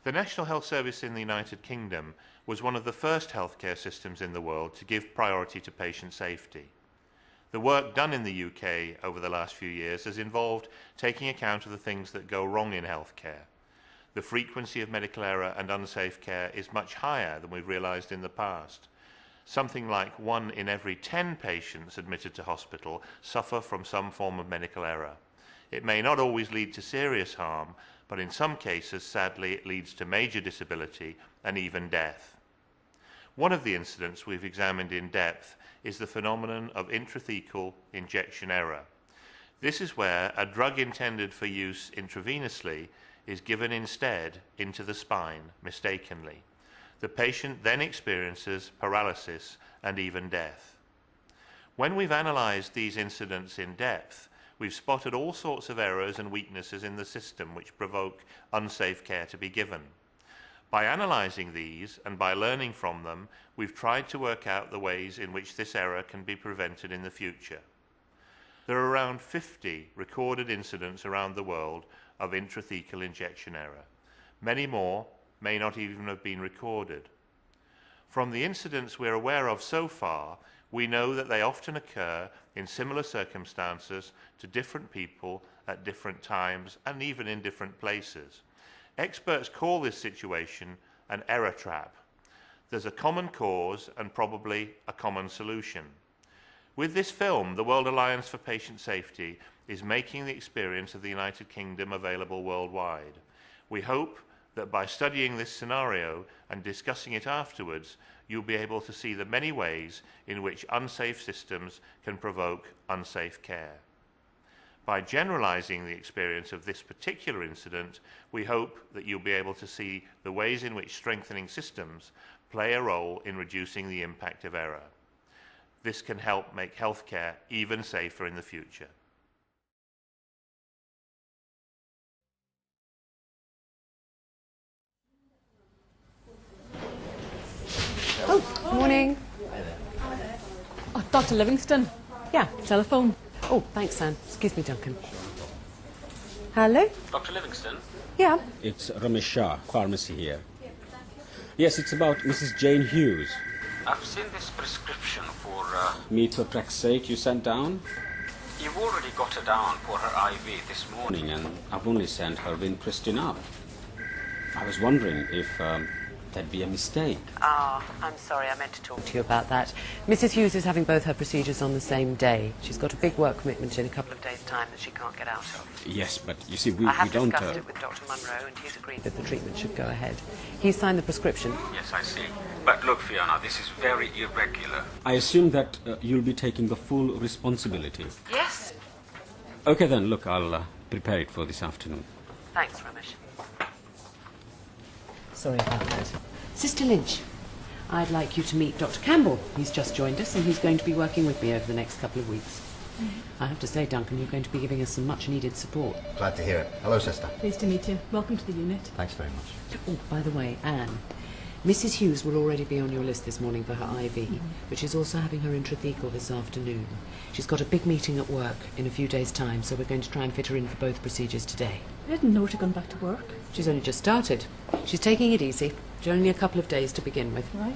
The National Health Service in the United Kingdom was one of the first healthcare systems in the world to give priority to patient safety. The work done in the UK over the last few years has involved taking account of the things that go wrong in healthcare. The frequency of medical error and unsafe care is much higher than we've realised in the past. Something like 1 in every 10 patients admitted to hospital suffer from some form of medical error. It may not always lead to serious harm, but in some cases, sadly, it leads to major disability and even death. One of the incidents we've examined in depth is the phenomenon of intrathecal injection error. This is where a drug intended for use intravenously is given instead into the spine mistakenly. The patient then experiences paralysis and even death. When we've analysed these incidents in depth, we've spotted all sorts of errors and weaknesses in the system which provoke unsafe care to be given. By analysing these and by learning from them, we've tried to work out the ways in which this error can be prevented in the future. There are around 50 recorded incidents around the world of intrathecal injection error. Many more may not even have been recorded. From the incidents we're aware of so far, we know that they often occur in similar circumstances to different people at different times and even in different places. Experts call this situation an error trap. There's a common cause and probably a common solution. With this film, the World Alliance for Patient Safety is making the experience of the United Kingdom available worldwide. We hope that by studying this scenario and discussing it afterwards, you'll be able to see the many ways in which unsafe systems can provoke unsafe care. By generalizing the experience of this particular incident, we hope that you'll be able to see the ways in which strengthening systems play a role in reducing the impact of error. This can help make healthcare even safer in the future. Oh, morning. Oh, Dr. Livingston. Yeah. Telephone. Oh, thanks, Sam. Excuse me, Duncan. Hello? Dr. Livingston? Yeah. It's Ramesh Shah, pharmacy here. Yes, it's about Mrs. Jane Hughes. I've seen this prescription for methotrexate you sent down. You've already got her down for her IV this morning, and I've only sent her Vincristine up. I was wondering if that'd be a mistake. Ah, I'm sorry, I meant to talk to you about that. Mrs. Hughes is having both her procedures on the same day. She's got a big work commitment in a couple of days' time that she can't get out of. Yes, but you see, we I have don't... discussed it with Dr. Munro, and he's agreed that the treatment should go ahead. He's signed the prescription. Yes, I see. But look, Fiona, this is very irregular. I assume that you'll be taking the full responsibility. Yes. Okay, then, look, I'll prepare it for this afternoon. Thanks, Ramesh. Sorry about that. Sister Lynch, I'd like you to meet Dr. Campbell. He's just joined us and he's going to be working with me over the next couple of weeks. I have to say, Duncan, you're going to be giving us some much-needed support. Glad to hear it. Hello, sister. Pleased to meet you. Welcome to the unit. Thanks very much. Oh, by the way, Anne, Mrs. Hughes will already be on your list this morning for her IV, but she's also having her intrathecal this afternoon. She's got a big meeting at work in a few days' time, so we're going to try and fit her in for both procedures today. I didn't know she'd gone back to work. She's only just started. She's taking it easy. Only a couple of days to begin with. Right.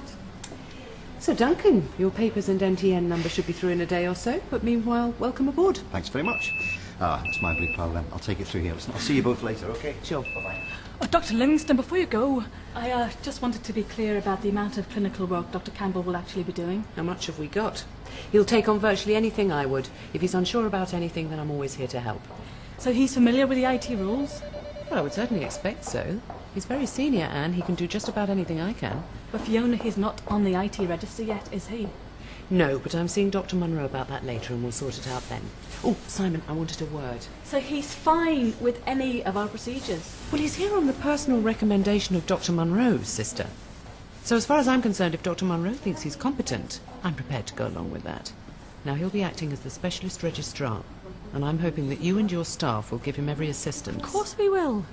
So, Duncan, your papers and NTN number should be through in a day or so, but meanwhile, welcome aboard. Thanks very much. It's my blue pal then. I'll take it through here. Listen, I'll see you both later, okay? Sure. Bye-bye. Oh, Dr. Livingston, before you go, I just wanted to be clear about the amount of clinical work Dr. Campbell will actually be doing. How much have we got? He'll take on virtually anything I would. If he's unsure about anything, then I'm always here to help. So he's familiar with the IT rules? Well, I would certainly expect so. He's very senior, Anne. He can do just about anything I can. But Fiona, he's not on the IT register yet, is he? No, but I'm seeing Dr. Munro about that later and we'll sort it out then. Oh, Simon, I wanted a word. So he's fine with any of our procedures? Well, he's here on the personal recommendation of Dr. Munro's sister. So as far as I'm concerned, if Dr. Munro thinks he's competent, I'm prepared to go along with that. Now, he'll be acting as the specialist registrar, and I'm hoping that you and your staff will give him every assistance. Of course we will.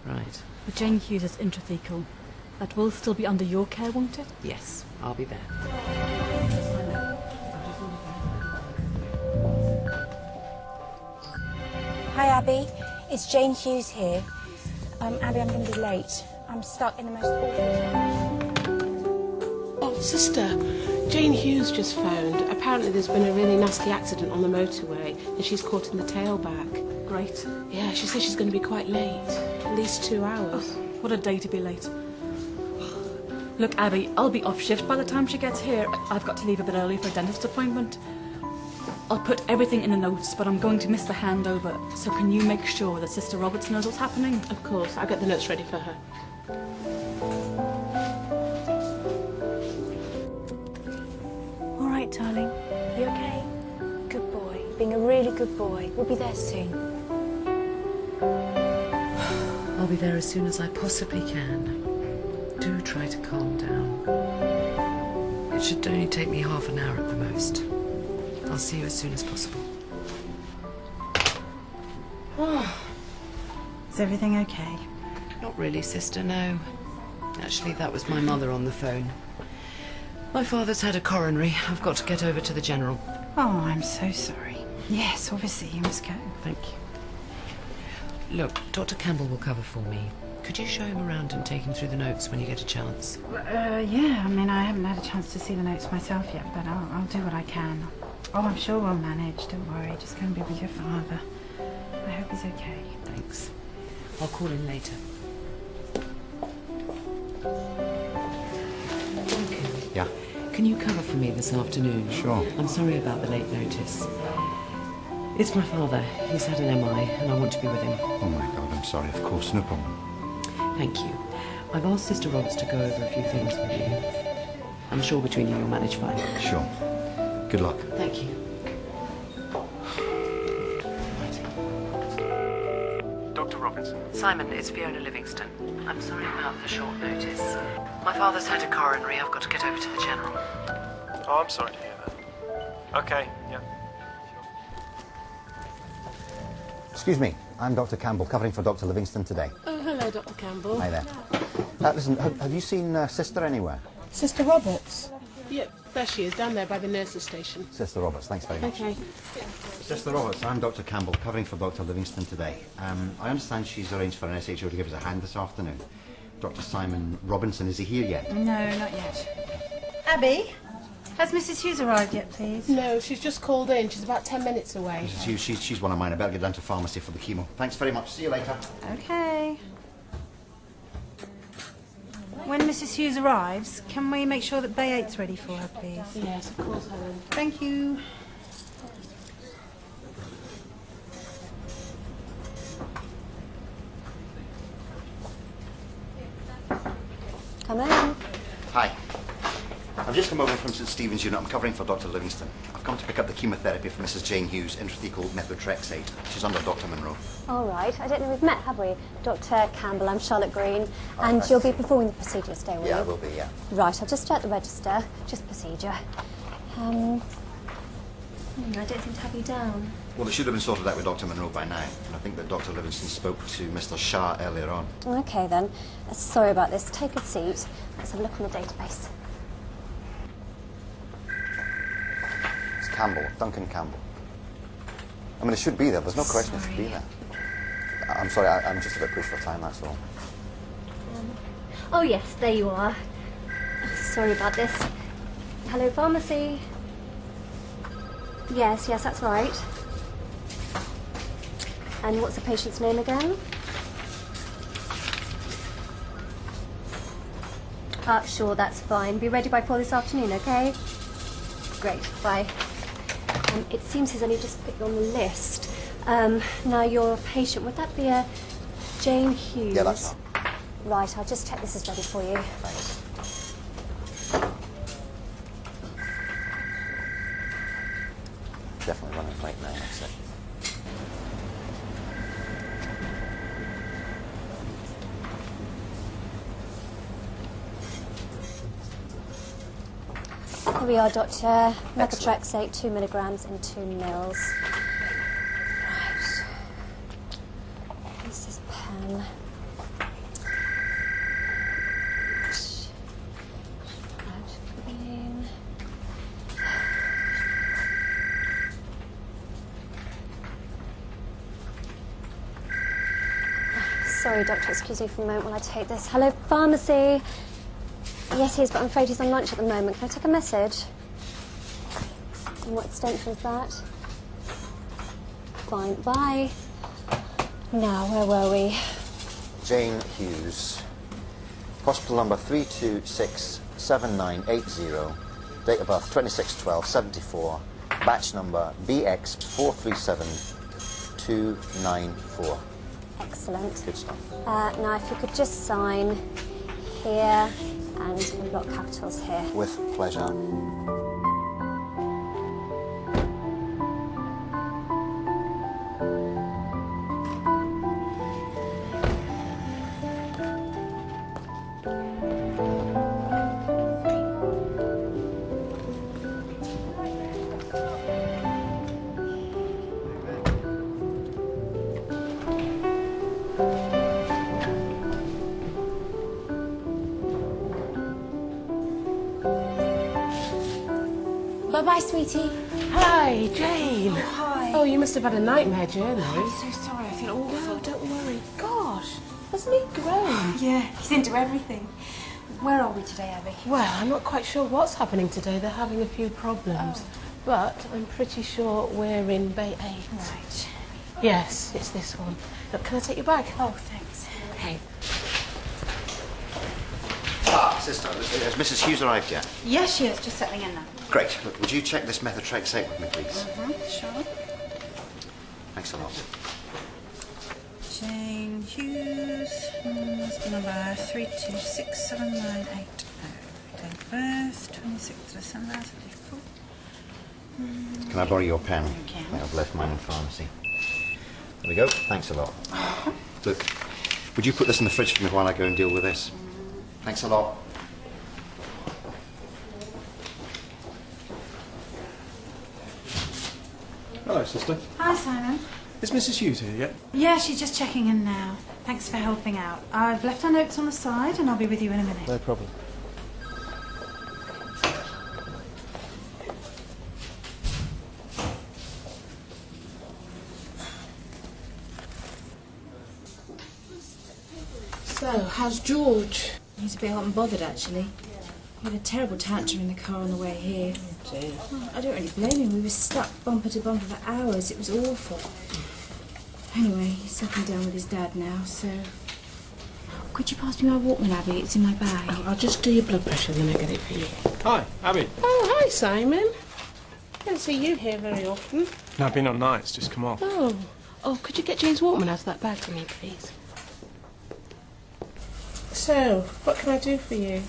Right. But Jane Hughes is intrathecal. That will still be under your care, won't it? Yes, I'll be there. Hi, Abby. It's Jane Hughes here. Abby, I'm going to be late. I'm stuck in the most awful... Oh, sister, Jane Hughes just phoned. Apparently there's been a really nasty accident on the motorway and she's caught in the tailback. Great. Yeah, she says she's going to be quite late. At least 2 hours. Oh, what a day to be late. Look, Abby, I'll be off shift by the time she gets here. I've got to leave a bit early for a dentist appointment. I'll put everything in the notes, but I'm going to miss the handover. So can you make sure that Sister Roberts knows what's happening? Of course, I'll get the notes ready for her. All right, darling. You okay? Good boy. Being a really good boy. We'll be there soon. I'll be there as soon as I possibly can. Do try to calm down. It should only take me half an hour at the most. I'll see you as soon as possible. Is everything okay? Not really, sister, no. Actually, that was my mother on the phone. My father's had a coronary. I've got to get over to the general. Oh, I'm so sorry. Yes, obviously you must go. Thank you. Look, Dr. Campbell will cover for me. Could you show him around and take him through the notes when you get a chance? Yeah, I mean, I haven't had a chance to see the notes myself yet, but I'll do what I can. Oh, I'm sure we'll manage, don't worry. Just go and be with your father. I hope he's okay. Thanks. I'll call him later. Duncan. Yeah? Can you cover for me this afternoon? Sure. I'm sorry about the late notice. It's my father. He's had an MI and I want to be with him. Oh my God, I'm sorry. Of course, no problem. Thank you. I've asked Sister Roberts to go over a few things with you. I'm sure between you you'll manage fine. Sure. Good luck. Thank you. Dr. Robinson. Simon, it's Fiona Livingston. I'm sorry about the short notice. My father's had a coronary. I've got to get over to the general. Oh, I'm sorry to hear that. Okay, yeah. Excuse me, I'm Dr. Campbell, covering for Dr. Livingston today. Oh, hello, Dr. Campbell. Hi there. Listen, have you seen Sister anywhere? Sister Roberts? Yeah, there she is, down there by the nurse's station. Sister Roberts, thanks very much. Okay. Sister Roberts, I'm Dr. Campbell, covering for Dr. Livingston today. I understand she's arranged for an SHO to give us a hand this afternoon. Dr. Simon Robinson, is he here yet? No, not yet. Abby, has Mrs. Hughes arrived yet, please? No, she's just called in. She's about 10 minutes away. Mrs. Hughes, she's one of mine. I better get down to pharmacy for the chemo. Thanks very much. See you later. Okay. When Mrs. Hughes arrives, can we make sure that Bay 8's ready for her, please? Yes, of course, Helen. Thank you. Come in. Hi. I've just come over from St Stephen's unit. I'm covering for Dr. Livingston. I've come to pick up the chemotherapy for Mrs. Jane Hughes, intrathecal methotrexate. She's under Dr. Monroe. All right. I don't know we've met, have we? Dr. Campbell, I'm Charlotte Green. Oh, And nice you'll to be see you. performing the procedure today, will you? Yeah, I will be, yeah. Right, I'll just check the register. Just procedure. I don't seem to have you down. Well, it should have been sorted out with Dr. Monroe by now. And I think that Dr. Livingston spoke to Mr. Shah earlier on. Okay, then. Sorry about this. Take a seat. Let's have a look on the database. It's Campbell, Duncan Campbell. I mean, it should be there. There's no question it should be there. I'm sorry, I'm just a bit pushed for time, that's all. Oh, yes, there you are. Sorry about this. Hello, pharmacy. Yes, that's right. And what's the patient's name again? Sure, that's fine. Be ready by 4 this afternoon, okay? Great, bye. It seems he's only just put you on the list. Now, your patient, would that be a Jane Hughes? Yeah, that's her. Right, I'll just check this is ready for you. Thanks. Definitely running late now, that's it. Here we are, Doctor. Methotrexate, 2 milligrams in 2 mils. Right. This is a pen. Sorry, Doctor, excuse me for a moment while I take this. Hello, pharmacy. Yes, he is, but I'm afraid he's on lunch at the moment. Can I take a message? And what extension is that? Fine, bye. Now, where were we? Jane Hughes. Hospital number 3267980. Date of birth 26/12/74. Batch number BX437294. Excellent. Good stuff. Now, if you could just sign here and in block capitals here. With pleasure. Bye-bye, sweetie. Hi, Jane. Hi. Oh, you must have had a nightmare journey. I'm so sorry, I feel awful. No, don't worry. Gosh, hasn't he grown? Yeah, he's into everything. Where are we today, Abby? Well, I'm not quite sure what's happening today. They're having a few problems. But I'm pretty sure we're in Bay 8. Right. Yes, it's this one. Look, can I take your bag? Oh, thanks. Okay. Sister, has Mrs. Hughes arrived yet? Yes, she is, just settling in now. Great. Look, would you check this methotrexate with me, please? Sure. Thanks a lot. Jane Hughes, hospital number 3267980. Date of birth, 26th December, 74. Can I borrow your pen? You can. I've left mine in pharmacy. There we go. Thanks a lot. Look, would you put this in the fridge for me while I go and deal with this? Thanks a lot. Hello, sister. Hi, Simon. Is Mrs. Hughes here yet? Yeah, she's just checking in now. Thanks for helping out. I've left her notes on the side and I'll be with you in a minute. No problem. So, how's George? He's a bit hot and bothered, actually. He had a terrible tantrum in the car on the way here. Oh, dear. Well, I don't really blame him. We were stuck bumper to bumper for hours. It was awful. Anyway, he's settling down with his dad now, so... Could you pass me my Walkman, Abby? It's in my bag. I'll just do your blood pressure, then I get it for you. Hi, Abby. Oh, hi, Simon. I don't see you here very often. No, I've been on nights, just come off. Oh. Oh, could you get James Walkman out of that bag for me, please? So, what can I do for you?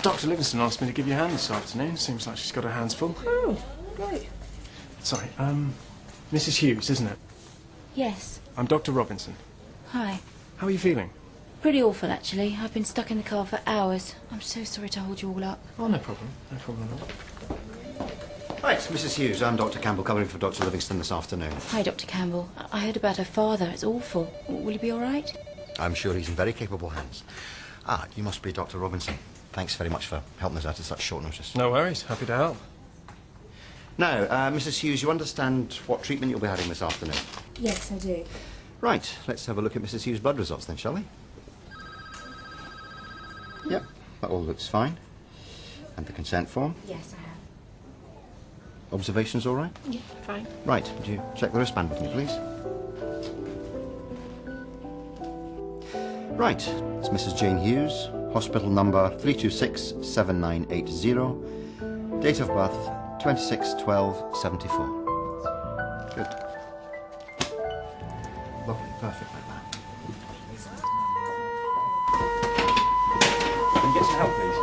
Dr. Livingston asked me to give you a hand this afternoon. Seems like she's got her hands full. Oh, great. Sorry, Mrs. Hughes, isn't it? Yes. I'm Dr. Robinson. Hi. How are you feeling? Pretty awful, actually. I've been stuck in the car for hours. I'm so sorry to hold you all up. Oh, no problem. No problem at all. Right, Mrs. Hughes, I'm Dr. Campbell, covering for Dr. Livingston this afternoon. Hi, Dr. Campbell. I heard about her father. It's awful. Will he be all right? I'm sure he's in very capable hands. Ah, you must be Dr. Robinson. Thanks very much for helping us out at such short notice. No worries. Happy to help. Now, Mrs. Hughes, you understand what treatment you'll be having this afternoon? Yes, I do. Right, let's have a look at Mrs. Hughes' blood results then, shall we? Yep, that all looks fine. And the consent form? Yes, I have. Observations all right? Yeah, fine. Right, would you check the wristband with me, please? Right, it's Mrs. Jane Hughes, hospital number 3267980, date of birth 26/12/74. Good. Lovely, perfect like that. Can you get some help, please?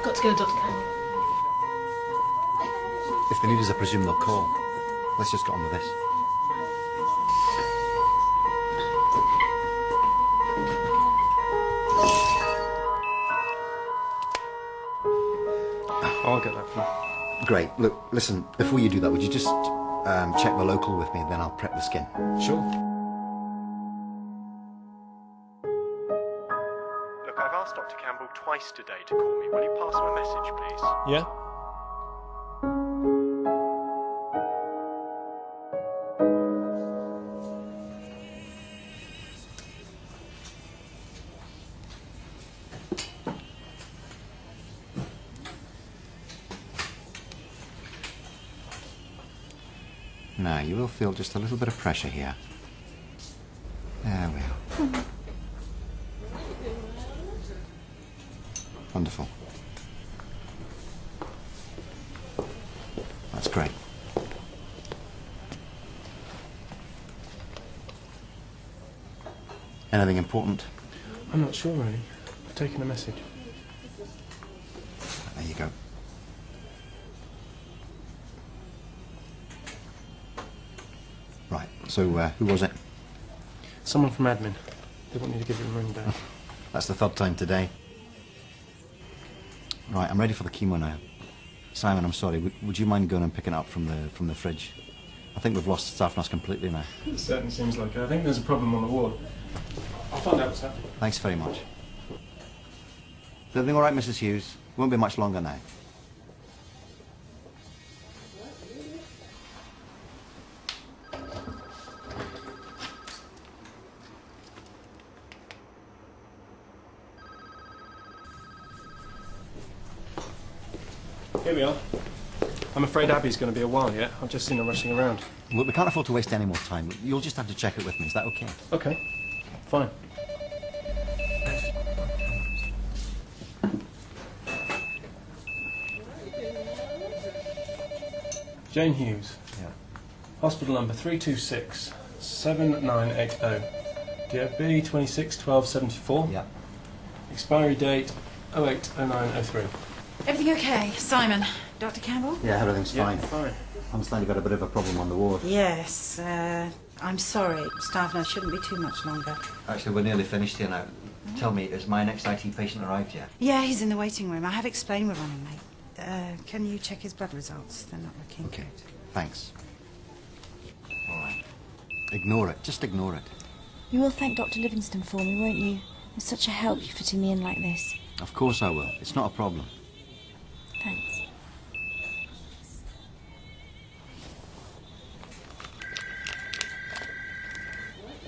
Got to go, Dr. Campbell. If they need us, I presume they'll call. Let's just get on with this. I'll get that for you. Great. Look, listen, before you do that, would you just check the local with me, then I'll prep the skin. Sure. Look, I've asked Dr. Campbell twice today to call me. Will you pass him a message, please? Yeah? Now, you will feel just a little bit of pressure here. There we are. Wonderful. That's great. Anything important? I'm not sure, really. I've taken a message. There you go. Right, so who was it? Someone from admin. They want you to give them a ring back. That's the third time today. Right, I'm ready for the chemo now. Simon, I'm sorry, would you mind going and picking it up from the fridge? I think we've lost staff nurse completely now. It certainly seems like it. I think there's a problem on the ward. I'll find out what's happening. Thanks very much. Is everything all right, Mrs. Hughes? Won't be much longer now. Here we are. I'm afraid Abby's going to be a while yet. I've just seen her rushing around. Look, we can't afford to waste any more time. You'll just have to check it with me. Is that okay? Okay. Fine. Jane Hughes. Yeah. Hospital number 326-7980. DOB 261274. Yeah. Expiry date 080903. Everything okay, Simon? Dr. Campbell? Yeah, everything's fine. Fine. I understand you've got a bit of a problem on the ward. Yes, I'm sorry. Staff nurse shouldn't be too much longer. Actually, we're nearly finished here now. Tell me, has my next IT patient arrived yet? Yeah, he's in the waiting room. I have explained we're running late. Can you check his blood results? They're not looking Okay, good. thanks. All right. Ignore it. Just ignore it. You will thank Dr. Livingston for me, won't you? It's such a help you fitting me in like this. Of course I will. It's not a problem. Thanks.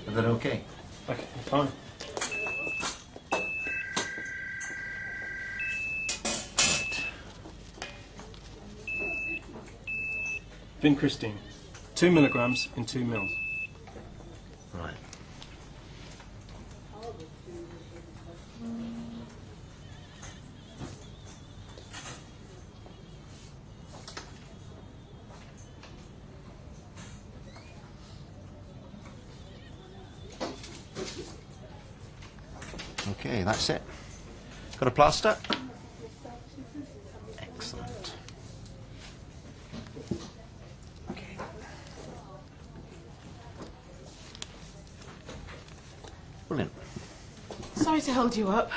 Is that okay? Okay, fine. Vincristine. 2 milligrams in 2 mils. Right. Okay, that's it. Got a plaster? Excellent. Okay. Brilliant. Sorry to hold you up.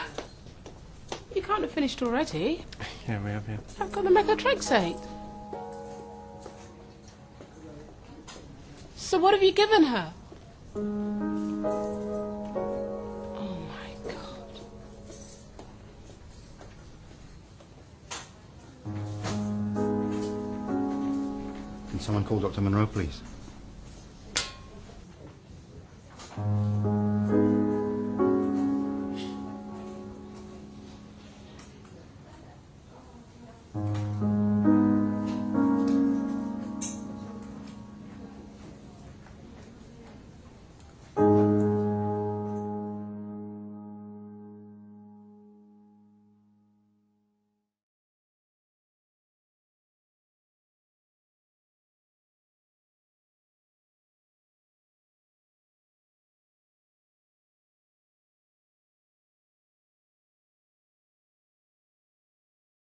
You can't have finished already. Yeah, we have, yeah. I've got the methotrexate. So what have you given her? Oh my God. Can someone call Dr. Monroe, please?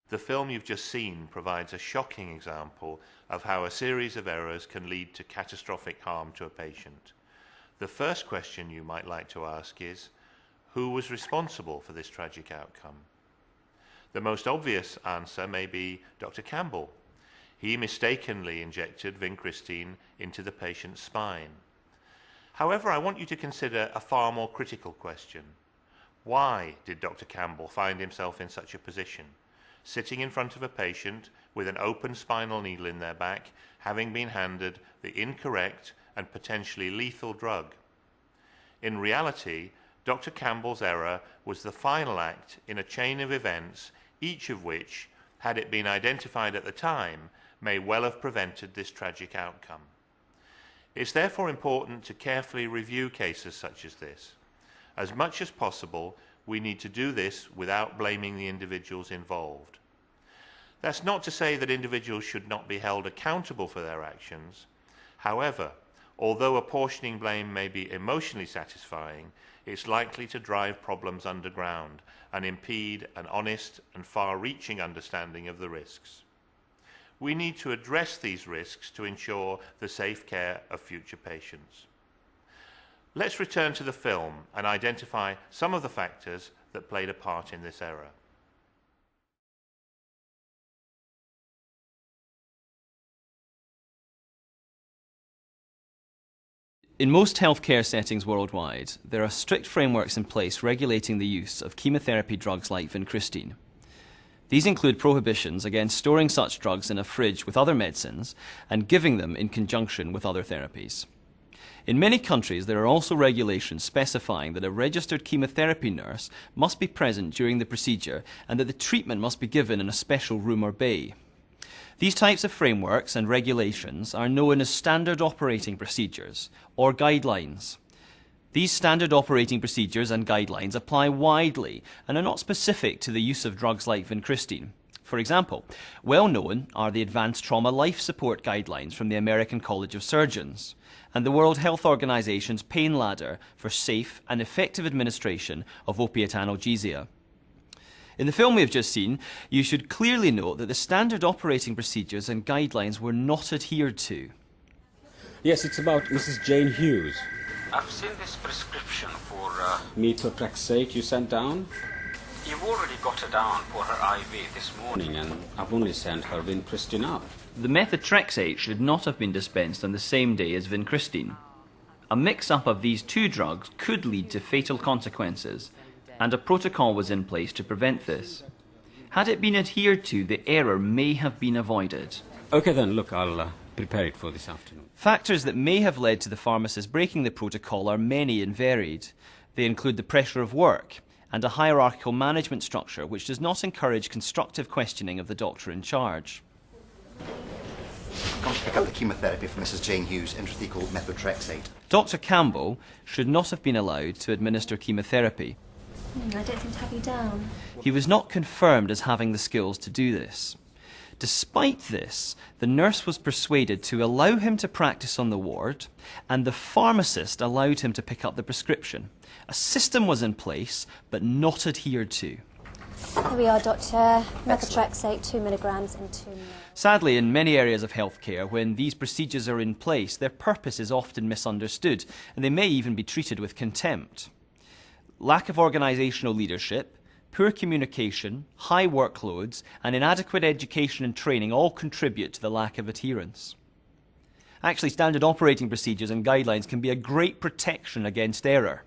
The film you've just seen provides a shocking example of how a series of errors can lead to catastrophic harm to a patient. The first question you might like to ask is, who was responsible for this tragic outcome? The most obvious answer may be Dr. Campbell. He mistakenly injected vincristine into the patient's spine. However, I want you to consider a far more critical question. Why did Dr. Campbell find himself in such a position, sitting in front of a patient with an open spinal needle in their back, having been handed the incorrect and potentially lethal drug? In reality, Dr. Campbell's error was the final act in a chain of events, each of which, had it been identified at the time, may well have prevented this tragic outcome. It's therefore important to carefully review cases such as this. As much as possible, we need to do this without blaming the individuals involved. That's not to say that individuals should not be held accountable for their actions. However, although apportioning blame may be emotionally satisfying, it's likely to drive problems underground and impede an honest and far-reaching understanding of the risks. We need to address these risks to ensure the safe care of future patients. Let's return to the film and identify some of the factors that played a part in this error. In most healthcare settings worldwide, there are strict frameworks in place regulating the use of chemotherapy drugs like vincristine. These include prohibitions against storing such drugs in a fridge with other medicines and giving them in conjunction with other therapies. In many countries, there are also regulations specifying that a registered chemotherapy nurse must be present during the procedure and that the treatment must be given in a special room or bay. These types of frameworks and regulations are known as standard operating procedures or guidelines. These standard operating procedures and guidelines apply widely and are not specific to the use of drugs like vincristine. For example, well known are the Advanced Trauma Life Support Guidelines from the American College of Surgeons and the World Health Organization's Pain Ladder for safe and effective administration of opiate analgesia. In the film we have just seen, you should clearly note that the standard operating procedures and guidelines were not adhered to. Yes, it's about Mrs. Jane Hughes. I've seen this prescription for methotrexate you sent down. You've already got her down for her IV this morning, and I've only sent her vincristine up. The methotrexate should not have been dispensed on the same day as vincristine. A mix-up of these two drugs could lead to fatal consequences, and a protocol was in place to prevent this. Had it been adhered to, the error may have been avoided. Okay then, look, I'll prepare it for this afternoon. Factors that may have led to the pharmacist breaking the protocol are many and varied. They include the pressure of work and a hierarchical management structure which does not encourage constructive questioning of the doctor in charge. I've gone to pick up the chemotherapy for Mrs. Jane Hughes, intrathecal methotrexate. Dr. Campbell should not have been allowed to administer chemotherapy. I don't seem to have you down. He was not confirmed as having the skills to do this. Despite this, the nurse was persuaded to allow him to practice on the ward, and the pharmacist allowed him to pick up the prescription. A system was in place, but not adhered to. Here we are, Doctor. Methotrexate, 2 milligrams in 2 minutes. Sadly, in many areas of healthcare, when these procedures are in place, their purpose is often misunderstood, and they may even be treated with contempt. Lack of organisational leadership, poor communication, high workloads, and inadequate education and training all contribute to the lack of adherence. Actually, standard operating procedures and guidelines can be a great protection against error.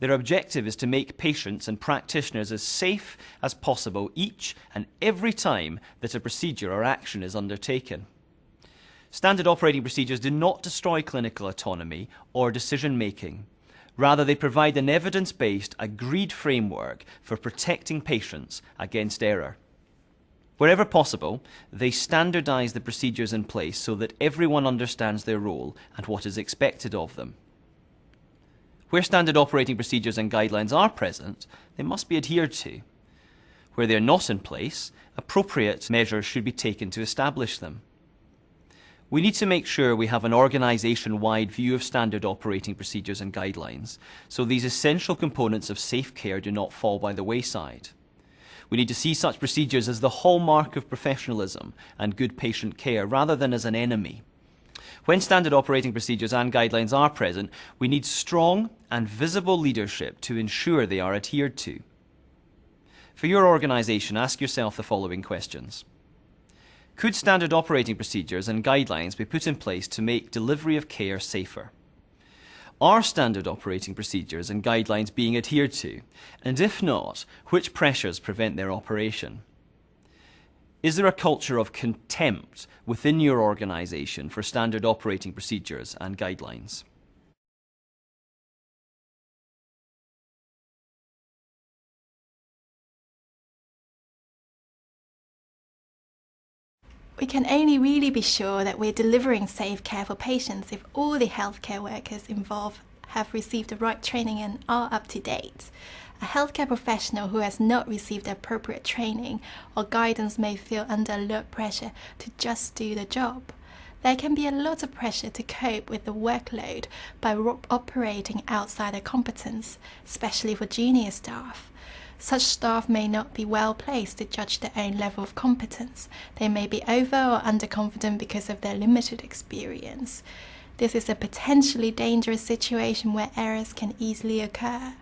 Their objective is to make patients and practitioners as safe as possible each and every time that a procedure or action is undertaken. Standard operating procedures do not destroy clinical autonomy or decision-making. Rather, they provide an evidence-based, agreed framework for protecting patients against error. Wherever possible, they standardise the procedures in place so that everyone understands their role and what is expected of them. Where standard operating procedures and guidelines are present, they must be adhered to. Where they are not in place, appropriate measures should be taken to establish them. We need to make sure we have an organisation-wide view of standard operating procedures and guidelines, so these essential components of safe care do not fall by the wayside. We need to see such procedures as the hallmark of professionalism and good patient care, rather than as an enemy. When standard operating procedures and guidelines are present, we need strong and visible leadership to ensure they are adhered to. For your organisation, ask yourself the following questions. Could standard operating procedures and guidelines be put in place to make delivery of care safer? Are standard operating procedures and guidelines being adhered to? And if not, which pressures prevent their operation? Is there a culture of contempt within your organisation for standard operating procedures and guidelines? We can only really be sure that we're delivering safe care for patients if all the healthcare workers involved have received the right training and are up to date. A healthcare professional who has not received the appropriate training or guidance may feel under a lot of pressure to just do the job. There can be a lot of pressure to cope with the workload by operating outside their competence, especially for junior staff. Such staff may not be well placed to judge their own level of competence. They may be over or underconfident because of their limited experience. This is a potentially dangerous situation where errors can easily occur.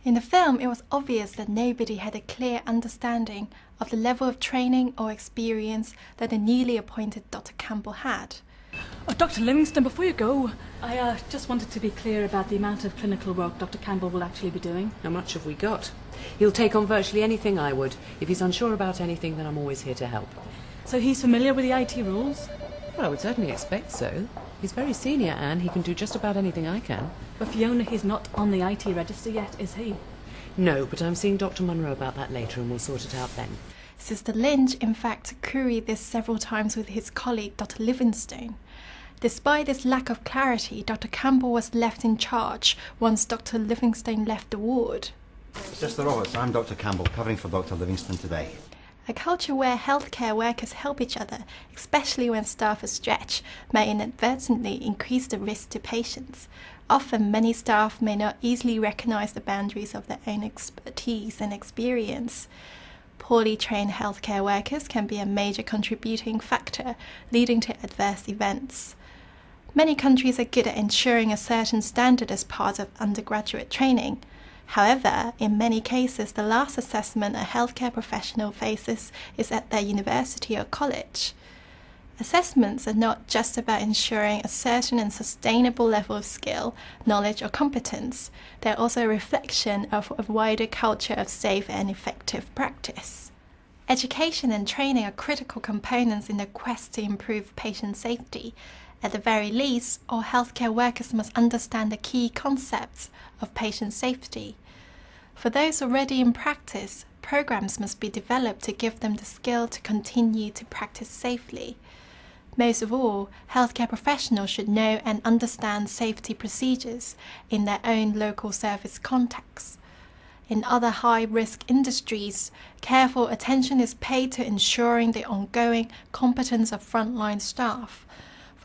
In the film, it was obvious that nobody had a clear understanding of the level of training or experience that the newly appointed Dr. Campbell had. Oh, Dr. Livingston, before you go, I just wanted to be clear about the amount of clinical work Dr. Campbell will actually be doing. How much have we got? He'll take on virtually anything I would. If he's unsure about anything, then I'm always here to help. So he's familiar with the IT rules? Well, I would certainly expect so. He's very senior, Anne. He can do just about anything I can. But Fiona, he's not on the IT register yet, is he? No, but I'm seeing Dr. Munro about that later and we'll sort it out then. Sister Lynch, in fact, queried this several times with his colleague, Dr. Livingstone. Despite this lack of clarity, Dr. Campbell was left in charge once Dr. Livingstone left the ward. Sister Roberts, I'm Dr. Campbell, covering for Dr. Livingstone today. A culture where healthcare workers help each other, especially when staff are stretched, may inadvertently increase the risk to patients. Often, many staff may not easily recognise the boundaries of their own expertise and experience. Poorly trained healthcare workers can be a major contributing factor, leading to adverse events. Many countries are good at ensuring a certain standard as part of undergraduate training. However, in many cases, the last assessment a healthcare professional faces is at their university or college. Assessments are not just about ensuring a certain and sustainable level of skill, knowledge, or competence. They're also a reflection of a wider culture of safe and effective practice. Education and training are critical components in the quest to improve patient safety. At the very least, all healthcare workers must understand the key concepts of patient safety. For those already in practice, programs must be developed to give them the skill to continue to practice safely. Most of all, healthcare professionals should know and understand safety procedures in their own local service context. In other high-risk industries, careful attention is paid to ensuring the ongoing competence of frontline staff.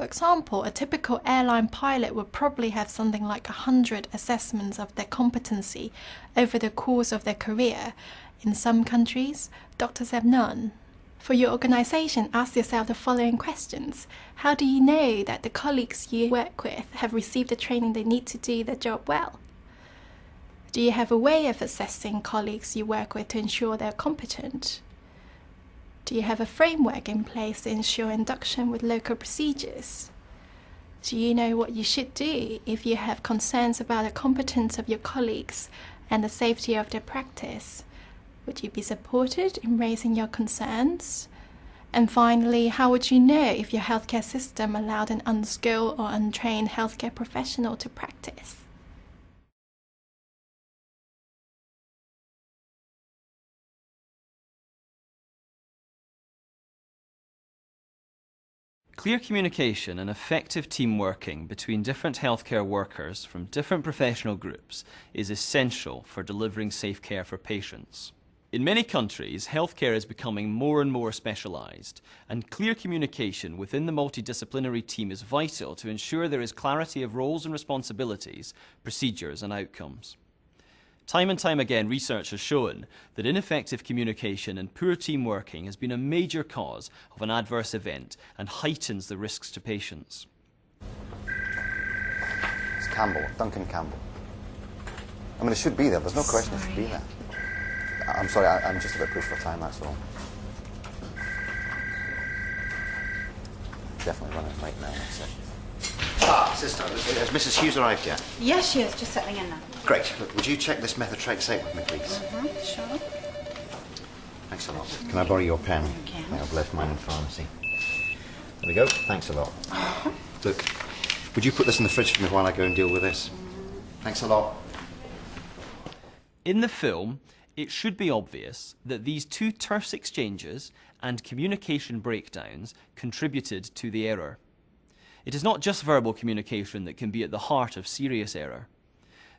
For example, a typical airline pilot would probably have something like 100 assessments of their competency over the course of their career. In some countries, doctors have none. For your organization, ask yourself the following questions. How do you know that the colleagues you work with have received the training they need to do their job well? Do you have a way of assessing colleagues you work with to ensure they're competent? Do you have a framework in place to ensure induction with local procedures? Do you know what you should do if you have concerns about the competence of your colleagues and the safety of their practice? Would you be supported in raising your concerns? And finally, how would you know if your healthcare system allowed an unskilled or untrained healthcare professional to practice? Clear communication and effective team working between different healthcare workers from different professional groups is essential for delivering safe care for patients. In many countries, healthcare is becoming more and more specialised, and clear communication within the multidisciplinary team is vital to ensure there is clarity of roles and responsibilities, procedures and outcomes. Time and time again, research has shown that ineffective communication and poor team working has been a major cause of an adverse event and heightens the risks to patients. It's Campbell, Duncan Campbell. I mean, it should be there. There's no question it should be there. I'm sorry, I'm just a bit pushed for time, that's all. Definitely running late now, that's it. Ah, sister, has Mrs. Hughes arrived yet? Yes, she is. Just settling in now. Great. Look, would you check this methotrexate with me, please? Sure. Thanks a lot. Can I borrow your pen? Okay. I've left mine in pharmacy. There we go. Thanks a lot. Look, would you put this in the fridge for me while I go and deal with this? Thanks a lot. In the film, it should be obvious that these two terse exchanges and communication breakdowns contributed to the error. It is not just verbal communication that can be at the heart of serious error.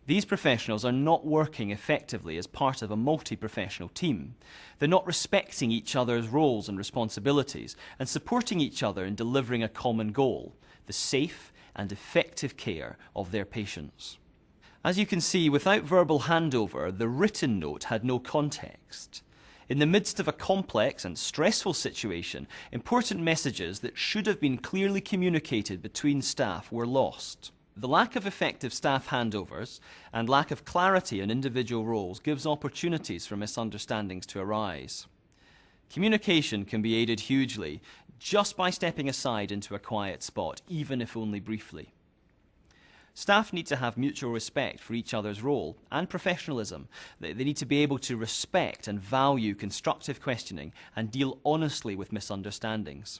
These professionals are not working effectively as part of a multi-professional team. They're not respecting each other's roles and responsibilities and supporting each other in delivering a common goal, the safe and effective care of their patients. As you can see, without verbal handover, the written note had no context. In the midst of a complex and stressful situation, important messages that should have been clearly communicated between staff were lost. The lack of effective staff handovers and lack of clarity on individual roles gives opportunities for misunderstandings to arise. Communication can be aided hugely just by stepping aside into a quiet spot, even if only briefly. Staff need to have mutual respect for each other's role and professionalism. They need to be able to respect and value constructive questioning and deal honestly with misunderstandings.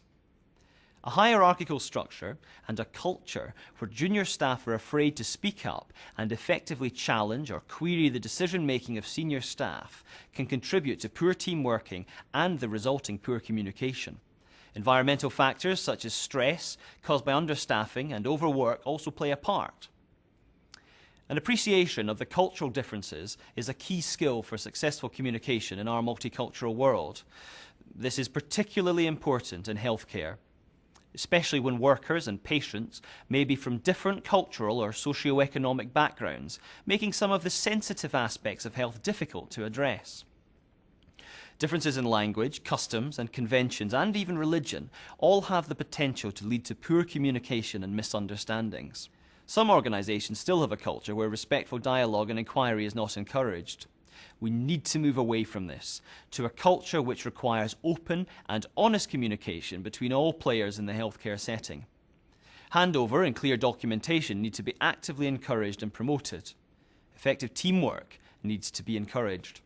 A hierarchical structure and a culture where junior staff are afraid to speak up and effectively challenge or query the decision-making of senior staff can contribute to poor team working and the resulting poor communication. Environmental factors such as stress caused by understaffing and overwork also play a part. An appreciation of the cultural differences is a key skill for successful communication in our multicultural world. This is particularly important in healthcare, especially when workers and patients may be from different cultural or socio-economic backgrounds, making some of the sensitive aspects of health difficult to address. Differences in language, customs and conventions, and even religion, all have the potential to lead to poor communication and misunderstandings. Some organisations still have a culture where respectful dialogue and inquiry is not encouraged. We need to move away from this, to a culture which requires open and honest communication between all players in the healthcare setting. Handover and clear documentation need to be actively encouraged and promoted. Effective teamwork needs to be encouraged.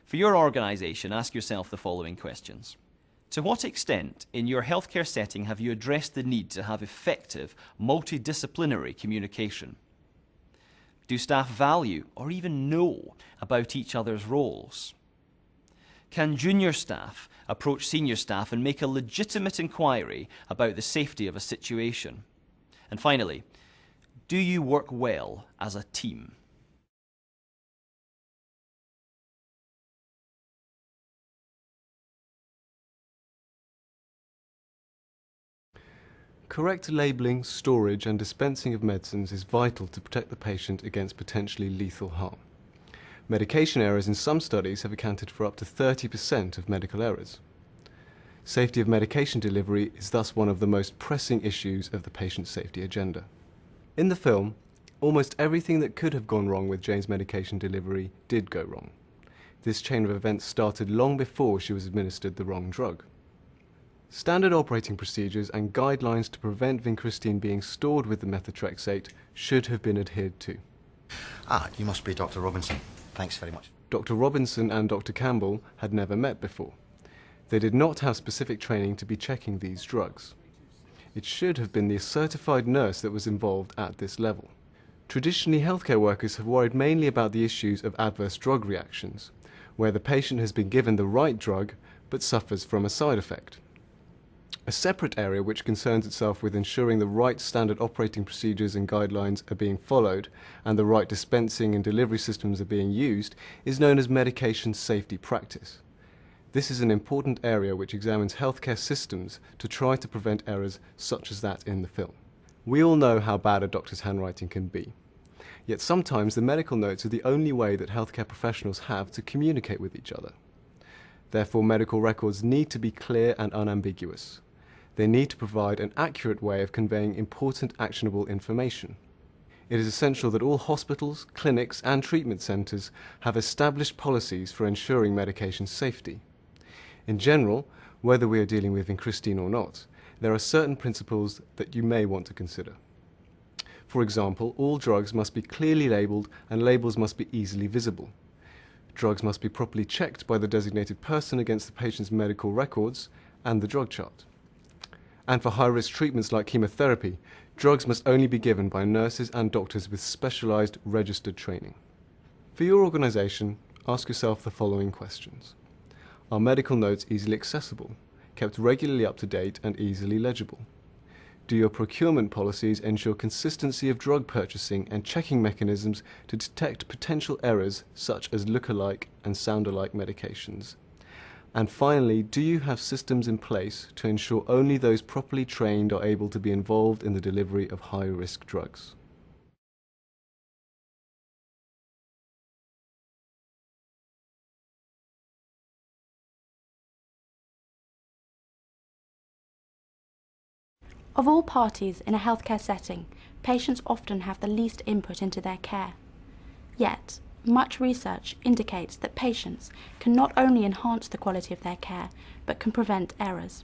For your organisation, ask yourself the following questions. To what extent in your healthcare setting have you addressed the need to have effective, multidisciplinary communication? Do staff value or even know about each other's roles? Can junior staff approach senior staff and make a legitimate inquiry about the safety of a situation? And finally, do you work well as a team? Correct labelling, storage and dispensing of medicines is vital to protect the patient against potentially lethal harm. Medication errors in some studies have accounted for up to 30% of medical errors. Safety of medication delivery is thus one of the most pressing issues of the patient safety agenda. In the film, almost everything that could have gone wrong with Jane's medication delivery did go wrong. This chain of events started long before she was administered the wrong drug. Standard operating procedures and guidelines to prevent vincristine being stored with the methotrexate should have been adhered to. Ah, you must be Dr. Robinson. Thanks very much. Dr. Robinson and Dr. Campbell had never met before. They did not have specific training to be checking these drugs. It should have been the certified nurse that was involved at this level. Traditionally, healthcare workers have worried mainly about the issues of adverse drug reactions, where the patient has been given the right drug but suffers from a side effect. A separate area which concerns itself with ensuring the right standard operating procedures and guidelines are being followed and the right dispensing and delivery systems are being used is known as medication safety practice. This is an important area which examines healthcare systems to try to prevent errors such as that in the film. We all know how bad a doctor's handwriting can be. Yet sometimes the medical notes are the only way that healthcare professionals have to communicate with each other. Therefore, medical records need to be clear and unambiguous. They need to provide an accurate way of conveying important actionable information. It is essential that all hospitals, clinics and treatment centres have established policies for ensuring medication safety. In general, whether we are dealing with vincristine or not, there are certain principles that you may want to consider. For example, all drugs must be clearly labelled and labels must be easily visible. Drugs must be properly checked by the designated person against the patient's medical records and the drug chart. And for high-risk treatments like chemotherapy, drugs must only be given by nurses and doctors with specialised registered training. For your organisation, ask yourself the following questions. Are medical notes easily accessible? kept regularly up to date and easily legible? Do your procurement policies ensure consistency of drug purchasing and checking mechanisms to detect potential errors such as look-alike and sound-alike medications? And finally, do you have systems in place to ensure only those properly trained are able to be involved in the delivery of high-risk drugs? Of all parties in a healthcare setting, patients often have the least input into their care. Yet, much research indicates that patients can not only enhance the quality of their care, but can prevent errors.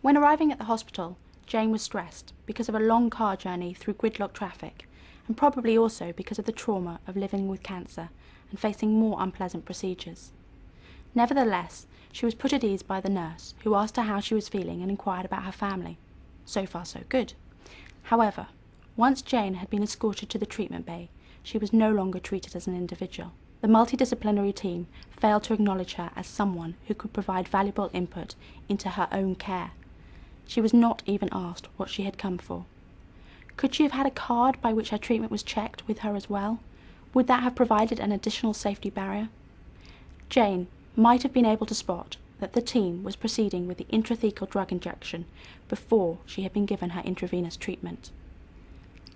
When arriving at the hospital, Jane was stressed because of a long car journey through gridlock traffic, and probably also because of the trauma of living with cancer and facing more unpleasant procedures. Nevertheless, she was put at ease by the nurse, who asked her how she was feeling and inquired about her family. So far, so good. However, once Jane had been escorted to the treatment bay, she was no longer treated as an individual. The multidisciplinary team failed to acknowledge her as someone who could provide valuable input into her own care. She was not even asked what she had come for. Could she have had a card by which her treatment was checked with her as well? Would that have provided an additional safety barrier? Jane might have been able to spot that the team was proceeding with the intrathecal drug injection before she had been given her intravenous treatment.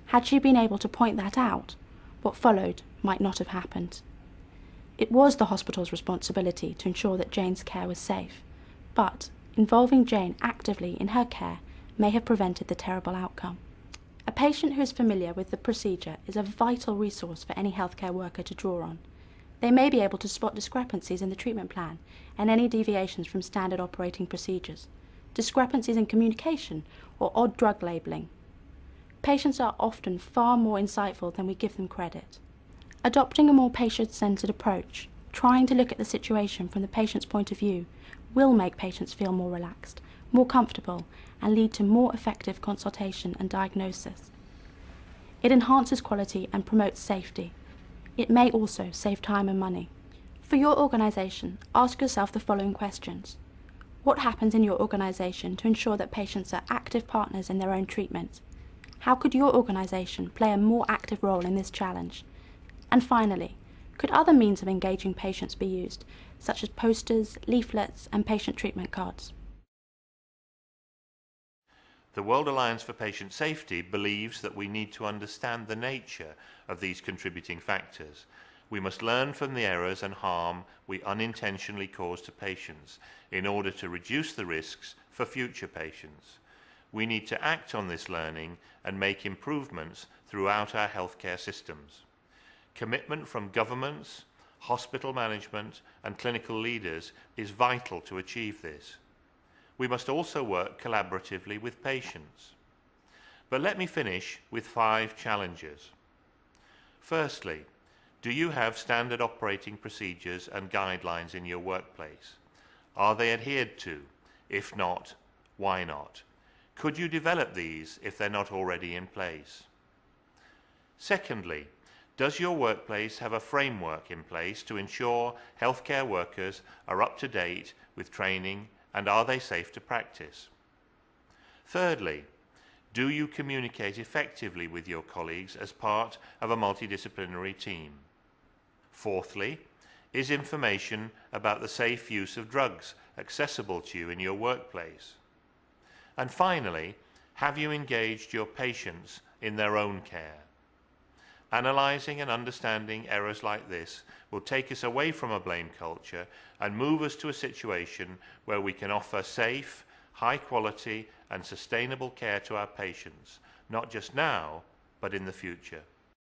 Had she been able to point that out, what followed might not have happened. It was the hospital's responsibility to ensure that Jane's care was safe, but involving Jane actively in her care may have prevented the terrible outcome. A patient who is familiar with the procedure is a vital resource for any healthcare worker to draw on. They may be able to spot discrepancies in the treatment plan and any deviations from standard operating procedures, discrepancies in communication or odd drug labelling. Patients are often far more insightful than we give them credit. Adopting a more patient-centred approach, trying to look at the situation from the patient's point of view, will make patients feel more relaxed, more comfortable, and lead to more effective consultation and diagnosis. It enhances quality and promotes safety. It may also save time and money. For your organisation, ask yourself the following questions. What happens in your organisation to ensure that patients are active partners in their own treatment? How could your organisation play a more active role in this challenge? And finally, could other means of engaging patients be used, such as posters, leaflets, and patient treatment cards? The World Alliance for Patient Safety believes that we need to understand the nature of these contributing factors. We must learn from the errors and harm we unintentionally cause to patients in order to reduce the risks for future patients. We need to act on this learning and make improvements throughout our healthcare systems. Commitment from governments, hospital management, and clinical leaders is vital to achieve this. We must also work collaboratively with patients. But let me finish with 5 challenges. Firstly, do you have standard operating procedures and guidelines in your workplace? Are they adhered to? If not, why not? Could you develop these if they're not already in place? Secondly, does your workplace have a framework in place to ensure healthcare workers are up to date with training, and are they safe to practice? Thirdly, do you communicate effectively with your colleagues as part of a multidisciplinary team? Fourthly, is information about the safe use of drugs accessible to you in your workplace? And finally, have you engaged your patients in their own care? Analysing and understanding errors like this will take us away from a blame culture and move us to a situation where we can offer safe, high quality and sustainable care to our patients, not just now, but in the future.